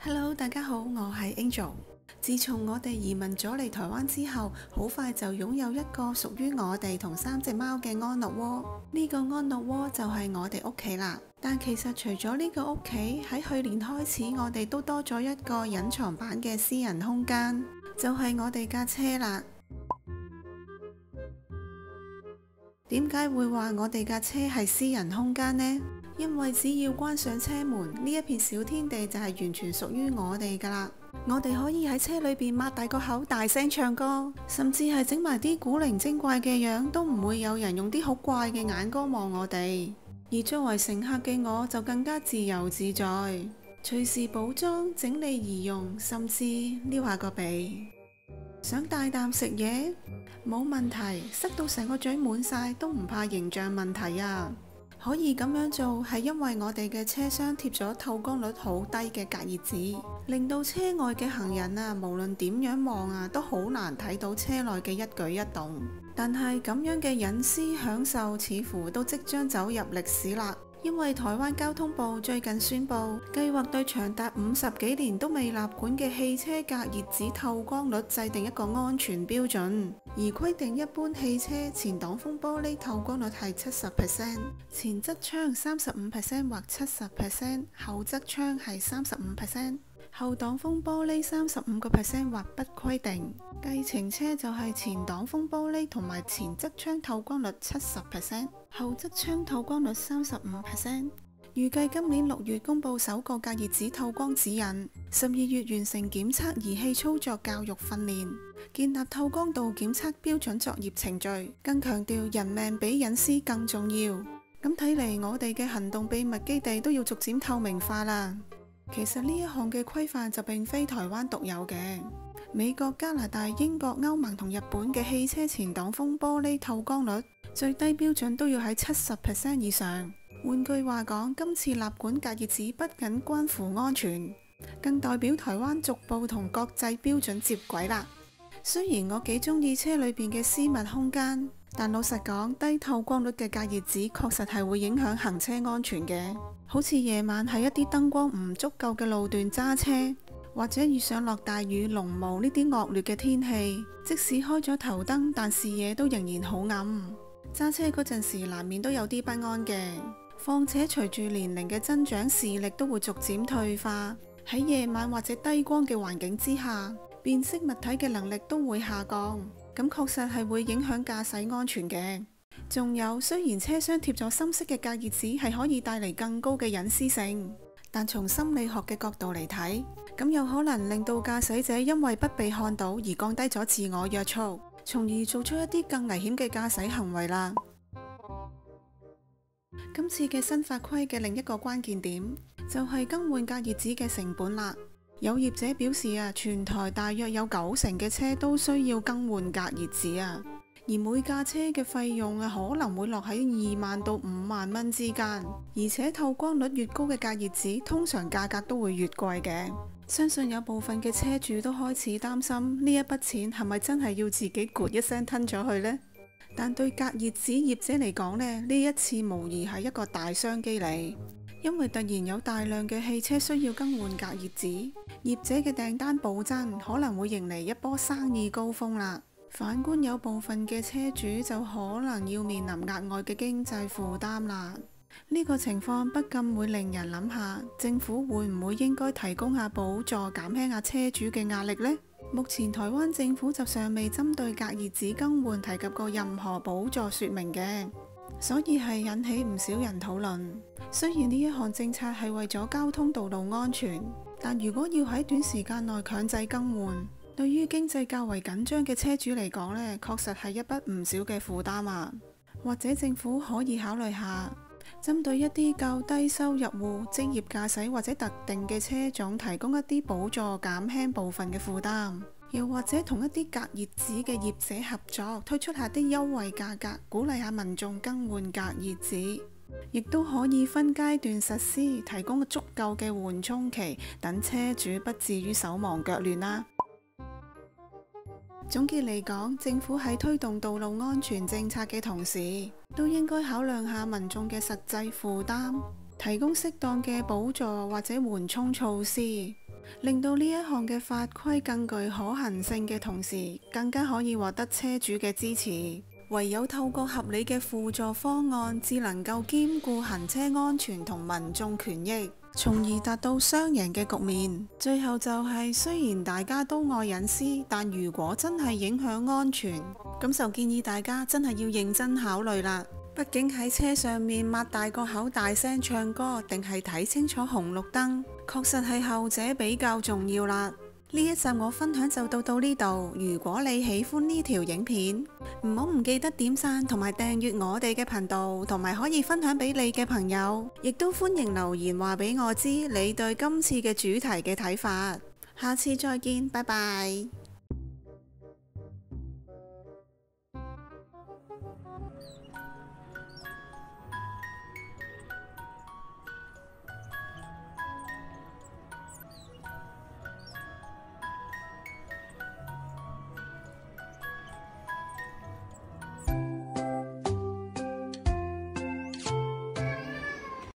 Hello， 大家好，我係 Angel。自從我哋移民咗嚟台灣之後，好快就擁有一個屬於我哋同3隻貓嘅安樂窩。呢個安樂窩就係我哋屋企啦。但其實除咗呢個屋企，喺去年開始我哋都多咗一個隱藏版嘅私人空間，就係我哋架車啦。點解會話我哋架車係私人空間呢？因為只要關上車門，呢一片小天地就係完全屬於我哋噶啦。我哋可以喺車裏邊擘大個口大聲唱歌，甚至係整埋啲古靈精怪嘅樣，都唔會有人用啲好怪嘅眼光望我哋。而作為乘客嘅我就更加自由自在，隨時補妝、整理儀容，甚至撩下個鼻。想大啖食嘢？冇問題，塞到成個嘴滿晒都唔怕形象問題啊！可以咁樣做係因為我哋嘅車廂貼咗透光率好低嘅隔熱紙，令到車外嘅行人啊，無論點樣望啊，都好難睇到車內嘅一舉一動。但係咁樣嘅隱私享受似乎都即將走入歷史啦。因為台灣交通部最近宣布，計劃對長達50幾年都未納管嘅汽車隔熱紙透光率制定一個安全標準，而規定一般汽車前擋風玻璃透光率係70%，前側窗35%或70%，後側窗係35%，後擋風玻璃35%或不規定。計程車就係前擋風玻璃同埋前側窗透光率70%，後側窗透光率35%。預計今年6月公布首個隔熱紙透光指引，12月完成檢測儀器操作教育訓練，建立透光度檢測標準作業程序，更強調人命比隱私更重要。咁睇嚟，我哋嘅行動秘密基地都要逐漸透明化啦。其實呢一項嘅規範就並非台灣獨有嘅，美國、加拿大、英國、歐盟同日本嘅汽車前擋風玻璃透光率最低標準都要喺70% 以上。換句話講，今次立管隔熱紙不僅關乎安全，更代表台灣逐步同國際標準接軌啦。雖然我幾中意車裏邊嘅私密空間，但老實講，低透光率嘅隔熱紙確實係會影響行車安全嘅。好似夜晚喺一啲燈光唔足夠嘅路段揸車，或者遇上落大雨、濃霧呢啲惡劣嘅天氣，即使開咗頭燈，但視野都仍然好暗。揸車嗰陣時難免都有啲不安嘅。況且隨住年齡嘅增長，視力都會逐漸退化。喺夜晚或者低光嘅環境之下，辨識物體嘅能力都會下降。咁確實係會影響駕駛安全嘅。仲有，雖然車廂貼咗深色嘅隔熱紙係可以帶嚟更高嘅隱私性，但從心理學嘅角度嚟睇，咁有可能令到駕駛者因為不被看到而降低咗自我約束，從而做出一啲更危險嘅駕駛行為啦。今次嘅新法規嘅另一個關鍵點就係更換隔熱紙嘅成本啦。有業者表示啊，全台大約有90%嘅車都需要更換隔熱紙啊。而每架車嘅費用啊，可能會落喺2萬到5萬蚊之間，而且透光率越高嘅隔熱紙，通常價格都會越貴嘅。相信有部分嘅車主都開始擔心呢一筆錢係咪真係要自己咕一聲吞咗去呢？但對隔熱紙業者嚟講呢，呢一次無疑係一個大商機嚟，因為突然有大量嘅汽車需要更換隔熱紙，業者嘅訂單暴增，可能會迎嚟一波生意高峰啦。反觀有部分嘅車主就可能要面臨額外嘅經濟負擔啦。呢個情況不禁會令人諗下，政府會唔會應該提供下補助，減輕下車主嘅壓力呢？目前台灣政府就尚未針對隔熱紙更換提及過任何補助說明嘅，所以係引起唔少人討論。雖然呢一項政策係為咗交通道路安全，但如果要喺短時間內強制更換，對於經濟較為緊張嘅車主嚟講呢，確實係一筆唔少嘅負擔啊。或者政府可以考慮下，針對一啲較低收入戶、職業駕駛或者特定嘅車種提供一啲補助，減輕部分嘅負擔。又或者同一啲隔熱紙嘅業者合作，推出下啲優惠價格，鼓勵下民眾更換隔熱紙。亦都可以分階段實施，提供足夠嘅緩衝期，等車主不至於手忙腳亂啦。總結嚟講，政府喺推動道路安全政策嘅同時，都應該考量下民眾嘅實際負擔，提供適當嘅補助或者緩衝措施，令到呢一項嘅法規更具可行性嘅同時，更加可以獲得車主嘅支持。唯有透過合理嘅輔助方案，至能夠兼顧行車安全同民眾權益，從而達到雙贏嘅局面。最後就係，雖然大家都愛隱私，但如果真係影響安全，咁就建議大家真係要認真考慮啦。畢竟喺車上面擘大個口大聲唱歌，定係睇清楚紅綠燈，確實係後者比較重要啦。呢一集我分享就到呢度。如果你喜歡呢條影片，唔記得點讚同埋訂閱我哋嘅頻道，同埋可以分享俾你嘅朋友，亦都歡迎留言話俾我知你對今次嘅主題嘅睇法。下次再見，拜拜。